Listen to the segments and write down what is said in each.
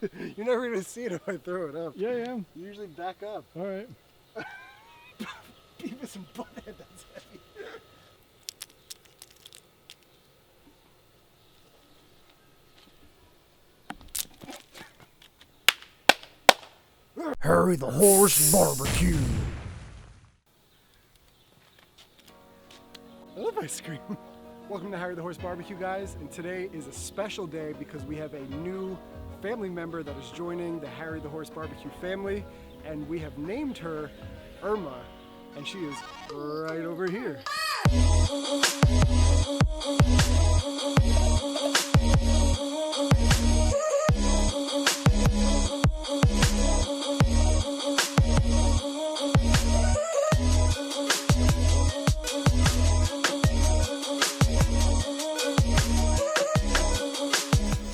You're never gonna see it if I throw it up. Yeah, I am. You usually back up. All right. Beavis and Butthead, that's heavy. Harry the Horse Barbecue. I love ice cream. Welcome to Harry the Horse Barbecue, guys, and today is a special day because we have a new family member that is joining the Harry the Horse Barbecue family, and we have named her Irma, and she is right over here.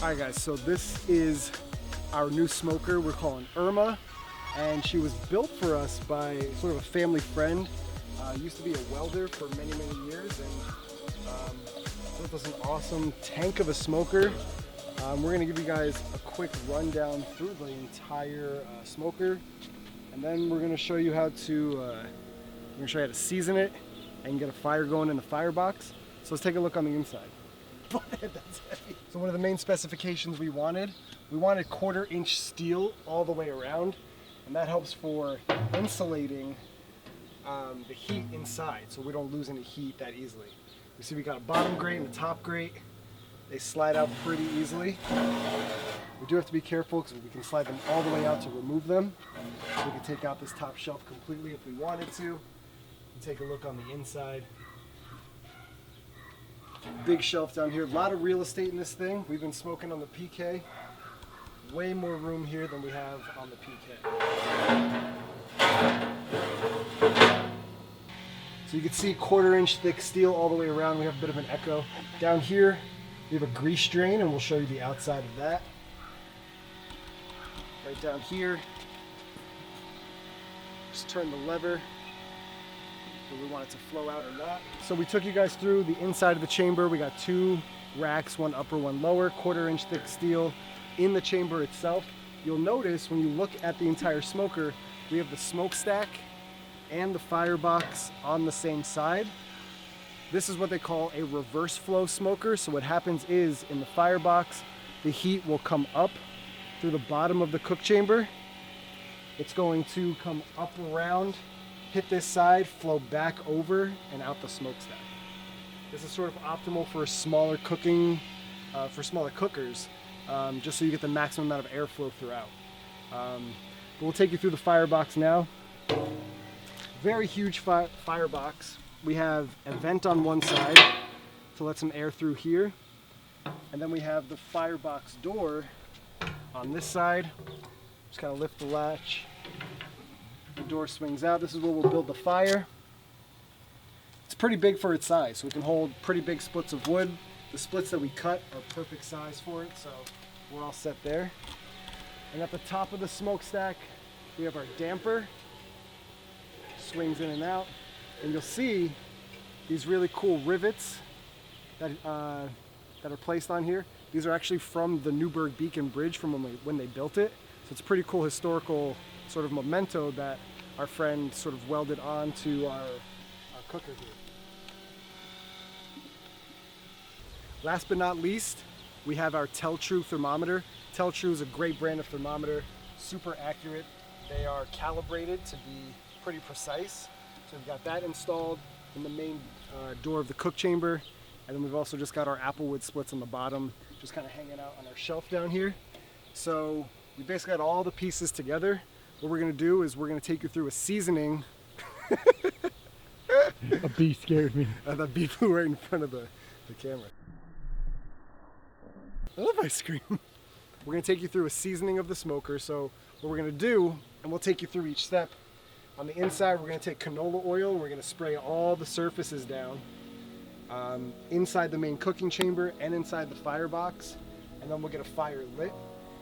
Alright guys, so this is our new smoker we're calling Irma, and she was built for us by sort of a family friend. Used to be a welder for many years, and built us an awesome tank of a smoker. We're going to give you guys a quick rundown through the entire smoker, and then we're going to show you how to season it and get a fire going in the firebox. So let's take a look on the inside. That's heavy. So one of the main specifications we wanted 1/4-inch steel all the way around, and that helps for insulating the heat inside, so we don't lose any heat that easily. You see we got a bottom grate and a top grate. They slide out pretty easily. We do have to be careful because we can slide them all the way out to remove them. We can take out this top shelf completely if we wanted to. Take a look on the inside. Big shelf down here, a lot of real estate in this thing. We've been smoking on the PK. Way more room here than we have on the PK. So you can see 1/4-inch thick steel all the way around. We have a bit of an echo. Down here, we have a grease drain, and we'll show you the outside of that. Right down here, just turn the lever. We want it to flow out or not. So we took you guys through the inside of the chamber. We got 2 racks, one upper, one lower, 1/4-inch thick steel in the chamber itself. You'll notice when you look at the entire smoker, we have the smokestack and the firebox on the same side. This is what they call a reverse flow smoker. So what happens is in the firebox, the heat will come up through the bottom of the cook chamber. It's going to come up around, hit this side, flow back over and out the smokestack. This is sort of optimal for smaller cooking, for smaller cookers, just so you get the maximum amount of airflow throughout. But we'll take you through the firebox now. Very huge firebox. We have a vent on one side to let some air through here, and then we have the firebox door on this side. Just kind of lift the latch. The door swings out. This is where we'll build the fire. It's pretty big for its size, so we can hold pretty big splits of wood. The splits that we cut are perfect size for it, so we're all set there. And at the top of the smokestack, we have our damper. Swings in and out, and you'll see these really cool rivets that are placed on here. These are actually from the Newburgh Beacon Bridge from when they built it. So it's a pretty cool historical sort of memento that our friend sort of welded onto our cooker here. Last but not least, we have our Tell-True thermometer. Tell-True is a great brand of thermometer, super accurate. They are calibrated to be pretty precise. So we've got that installed in the main door of the cook chamber, and then we've also just got our applewood splits on the bottom, just kind of hanging out on our shelf down here. So we basically got all the pieces together. What we're going to do is we're going to take you through a seasoning. A bee scared me. That bee flew right in front of the camera. I love ice cream. We're going to take you through a seasoning of the smoker. So what we're going to do, and we'll take you through each step. On the inside, we're going to take canola oil. We're going to spray all the surfaces down inside the main cooking chamber and inside the firebox, and then we'll get a fire lit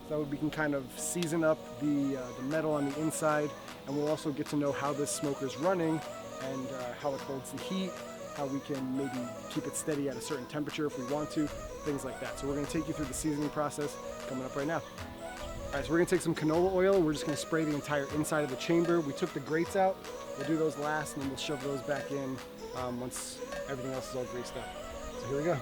so that we can kind of season up the metal on the inside, and we'll also get to know how this smoker is running and how it holds the heat, how we can maybe keep it steady at a certain temperature if we want to, things like that. So we're going to take you through the seasoning process coming up right now. All right, so we're gonna take some canola oil and we're just gonna spray the entire inside of the chamber. We took the grates out. We'll do those last and then we'll shove those back in once everything else is all greased up. So here we go.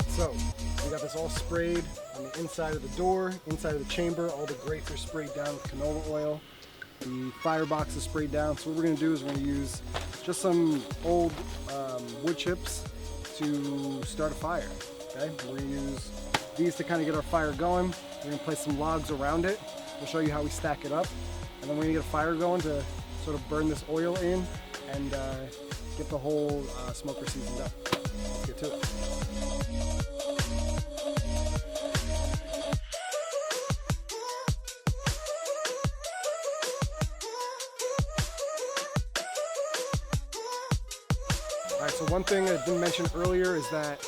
So we got this all sprayed on the inside of the door, inside of the chamber. All the grates are sprayed down with canola oil. The firebox is sprayed down. So what we're going to do is we're going to use just some old wood chips to start a fire. Okay, we're going to use these to kind of get our fire going. We're going to place some logs around it. We'll show you how we stack it up, and then we're going to get a fire going to sort of burn this oil in and get the whole smoker seasoned up. Let's get to it. Alright, so one thing I didn't mention earlier is that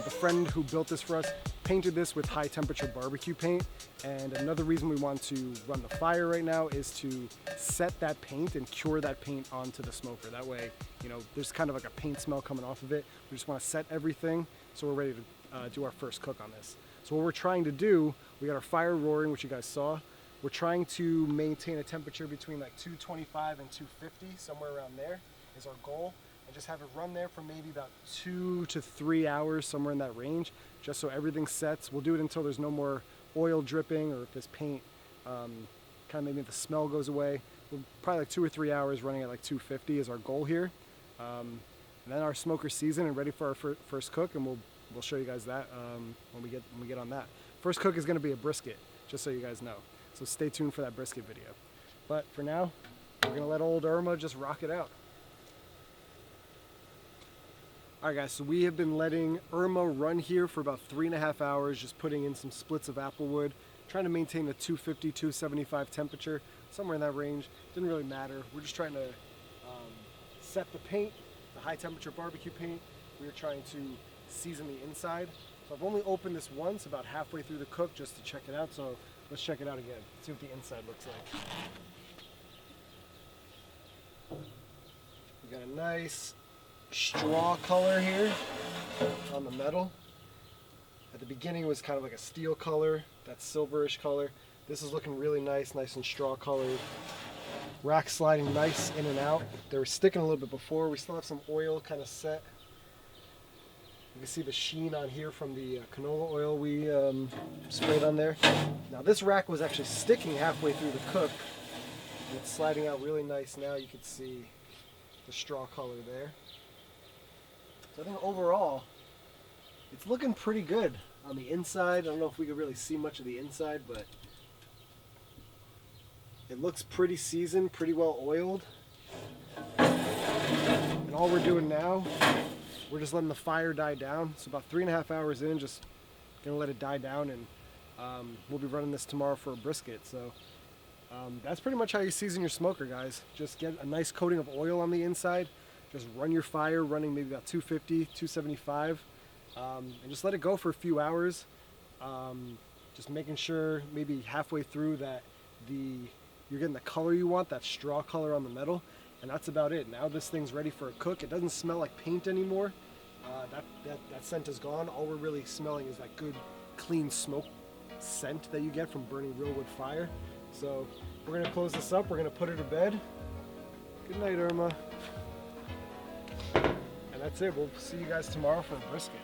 the friend who built this for us painted this with high temperature barbecue paint, and another reason we want to run the fire right now is to set that paint and cure that paint onto the smoker. That way, you know, there's kind of like a paint smell coming off of it. We just want to set everything so we're ready to do our first cook on this. So what we're trying to do, we got our fire roaring, which you guys saw. We're trying to maintain a temperature between like 225 and 250, somewhere around there is our goal. And just have it run there for maybe about 2 to 3 hours, somewhere in that range, just so everything sets. We'll do it until there's no more oil dripping, or if this paint kind of maybe the smell goes away. We'll probably like 2 or 3 hours running at like 250 is our goal here. And then our smoker season and ready for our first cook, and we'll show you guys that when we get on that. First cook is going to be a brisket, just so you guys know. So stay tuned for that brisket video. But for now, we're going to let old Irma just rock it out. Alright guys, so we have been letting Irma run here for about 3.5 hours, just putting in some splits of applewood, trying to maintain the 250, 275 temperature, somewhere in that range. Didn't really matter. We're just trying to set the paint, the high temperature barbecue paint. We were trying to season the inside. So I've only opened this once, about halfway through the cook, just to check it out. So let's check it out again, see what the inside looks like. We got a nice straw color here on the metal. At the beginning it was kind of like a steel color, that silverish color. This is looking really nice and straw colored. Rack sliding nice in and out. They were sticking a little bit before. We still have some oil kind of set. You can see the sheen on here from the canola oil we sprayed on there. Now this rack was actually sticking halfway through the cook. It's sliding out really nice now. You can see the straw color there. So I think overall, it's looking pretty good on the inside. I don't know if we could really see much of the inside, but it looks pretty seasoned, pretty well oiled. And all we're doing now, we're just letting the fire die down. So about 3.5 hours in, just gonna let it die down, and we'll be running this tomorrow for a brisket. So that's pretty much how you season your smoker, guys. Just get a nice coating of oil on the inside. Just run your fire running maybe about 250, 275, and just let it go for a few hours. Just making sure maybe halfway through that you're getting the color you want, that straw color on the metal, and that's about it. Now this thing's ready for a cook. It doesn't smell like paint anymore. That scent is gone. All we're really smelling is that good, clean smoke scent that you get from burning real wood fire. So we're gonna close this up. We're gonna put her to bed. Good night, Irma. And that's it. We'll see you guys tomorrow for a brisket.